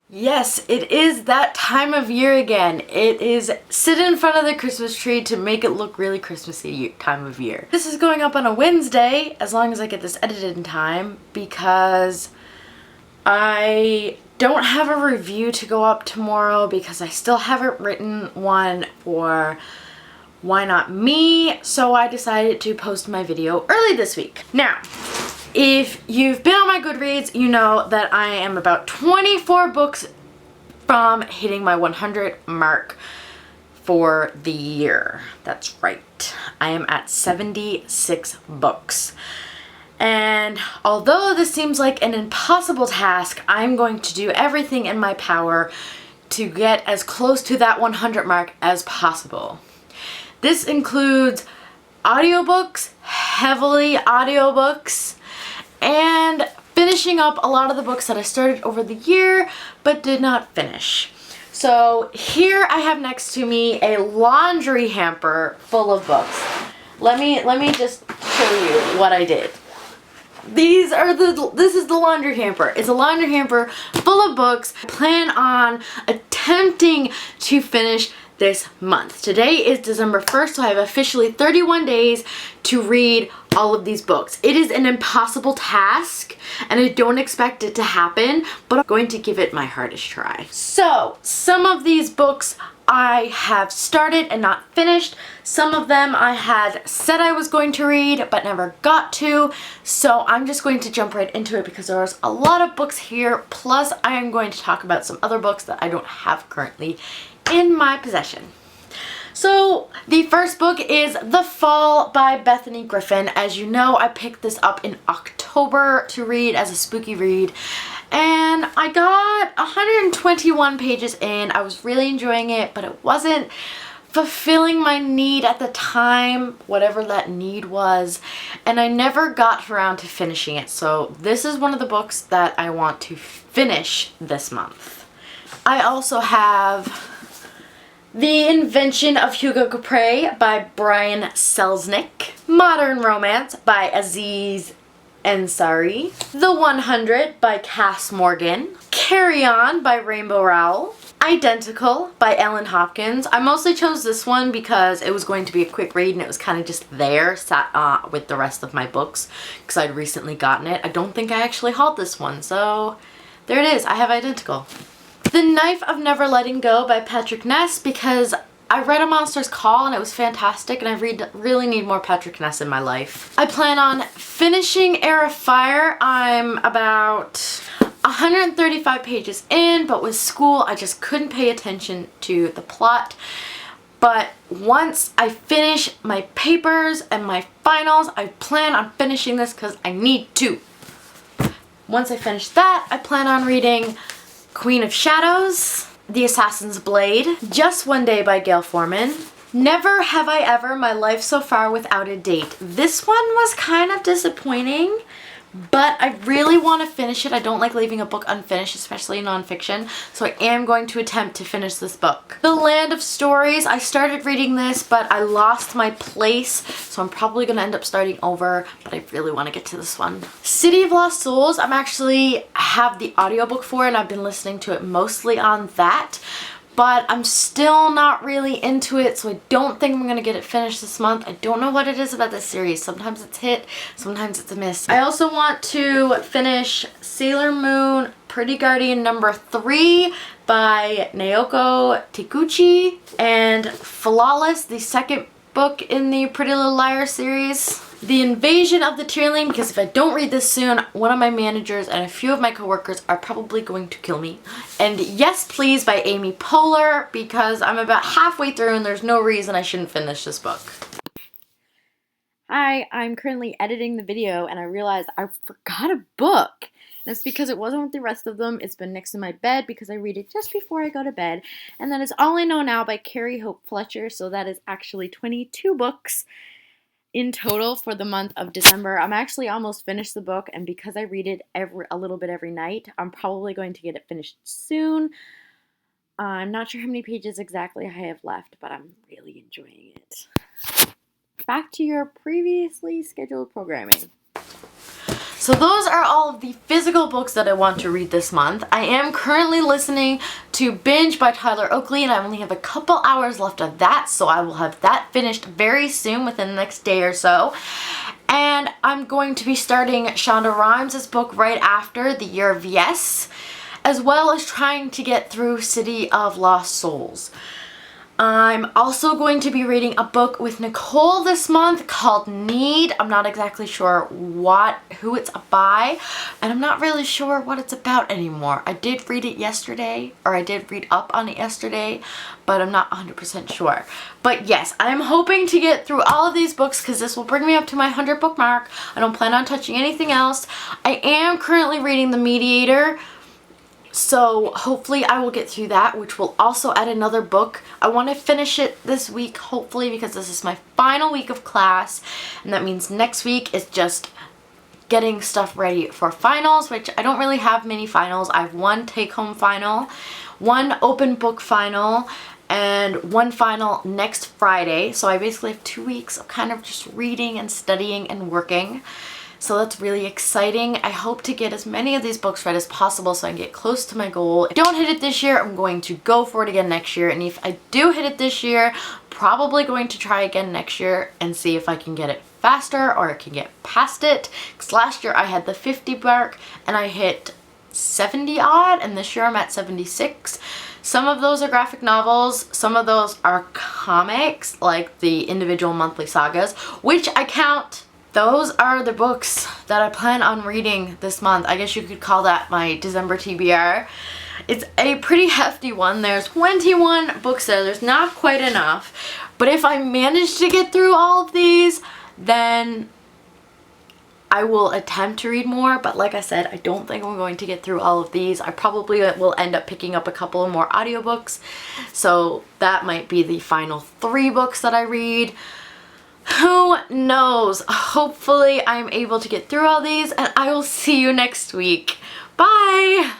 Yes, it is that time of year again. It is sit in front of the Christmas tree to make it look really Christmassy time of year. This is going up on a Wednesday, as long as I get this edited in time, because I don't have a review to go up tomorrow because I still haven't written one for Why Not Me, so I decided to post my video early this week. Now, if you've been on my Goodreads, you know that I am about 24 books from hitting my 100 mark for the year. That's right. I am at 76 books. And although this seems like an impossible task, I'm going to do everything in my power to get as close to that 100 mark as possible. This includes audiobooks, heavily audiobooks, and finishing up a lot of the books that I started over the year but did not finish. So here I have next to me a laundry hamper full of books. Let me just show you what I did. This is the laundry hamper. It's a laundry hamper full of books I plan on attempting to finish this month. Today is December 1st, so I have officially 31 days to read all of these books. It is an impossible task, and I don't expect it to happen, but I'm going to give it my hardest try. So, some of these books I have started and not finished. Some of them I had said I was going to read, but never got to. So I'm just going to jump right into it because there's a lot of books here, plus I am going to talk about some other books that I don't have currently in my possession. So the first book is The Fall by Bethany Griffin. As you know, I picked this up in October to read as a spooky read, and I got 121 pages in. I was really enjoying it, but it wasn't fulfilling my need at the time, whatever that need was, and I never got around to finishing it. So this is one of the books that I want to finish this month. I also have The Invention of Hugo Capre by Brian Selznick, Modern Romance by Aziz Ansari, The 100 by Cass Morgan, Carry On by Rainbow Rowell, Identical by Ellen Hopkins. I mostly chose this one because it was going to be a quick read and it was kind of just there, sat with the rest of my books because I'd recently gotten it. I don't think I actually hauled this one, so there it is. I have Identical. The Knife of Never Letting Go by Patrick Ness, because I read A Monster's Call and it was fantastic, and I really need more Patrick Ness in my life. I plan on finishing Heir of Fire. I'm about 135 pages in, but with school I just couldn't pay attention to the plot. But once I finish my papers and my finals, I plan on finishing this because I need to. Once I finish that, I plan on reading Queen of Shadows, The Assassin's Blade, Just One Day by Gail Forman, Never Have I Ever, My Life So Far Without a Date. This one was kind of disappointing, but I really want to finish it. I don't like leaving a book unfinished, especially nonfiction, so I am going to attempt to finish this book. The Land of Stories, I started reading this, but I lost my place, so I'm probably going to end up starting over, but I really want to get to this one. City of Lost Souls, I'm actually have the audiobook for, and I've been listening to it mostly on that, but I'm still not really into it, so I don't think I'm going to get it finished this month. I don't know what it is about this series. Sometimes it's hit, sometimes it's a miss. I also want to finish Sailor Moon Pretty Guardian number 3 by Naoko Takeuchi, and Flawless, the second book in the Pretty Little Liars series. The Invasion of the Tearling, because if I don't read this soon, one of my managers and a few of my coworkers are probably going to kill me. And Yes Please by Amy Poehler, because I'm about halfway through and there's no reason I shouldn't finish this book. Hi, I'm currently editing the video and I realized I forgot a book. That's because it wasn't with the rest of them. It's been next to my bed because I read it just before I go to bed. And that is All I Know Now by Carrie Hope Fletcher. So that is actually 22 books in total for the month of December. I'm actually almost finished the book, and because I read it a little bit every night, I'm probably going to get it finished soon. I'm not sure how many pages exactly I have left, but I'm really enjoying it. Back to your previously scheduled programming. So those are all of the physical books that I want to read this month. I am currently listening to Binge by Tyler Oakley, and I only have a couple hours left of that, so I will have that finished very soon, within the next day or so. And I'm going to be starting Shonda Rhimes' book right after, The Year of Yes, as well as trying to get through City of Lost Souls. I'm also going to be reading a book with Nicole this month called Need. I'm not exactly sure who it's by, and I'm not really sure what it's about anymore. I did read it yesterday, or I did read up on it yesterday, but I'm not 100% sure. But yes, I'm hoping to get through all of these books because this will bring me up to my 100 book mark. I don't plan on touching anything else. I am currently reading The Mediator, so hopefully I will get through that, which will also add another book. I want to finish it this week, hopefully, because this is my final week of class, and that means next week is just getting stuff ready for finals, which I don't really have many finals. I have one take-home final, one open book final, and one final next Friday. So I basically have 2 weeks of kind of just reading and studying and working. So that's really exciting. I hope to get as many of these books read as possible so I can get close to my goal. If I don't hit it this year, I'm going to go for it again next year. And if I do hit it this year, probably going to try again next year and see if I can get it faster or I can get past it. Because last year I had the 50 mark and I hit 70 odd, and this year I'm at 76. Some of those are graphic novels, some of those are comics, like the individual monthly sagas, which I count. Those are the books that I plan on reading this month. I guess you could call that my December TBR. It's a pretty hefty one. There's 21 books there. There's not quite enough. But if I manage to get through all of these, then I will attempt to read more. But like I said, I don't think I'm going to get through all of these. I probably will end up picking up a couple of more audiobooks. So that might be the final 3 books that I read. Who knows? Hopefully I'm able to get through all these, and I will see you next week. Bye!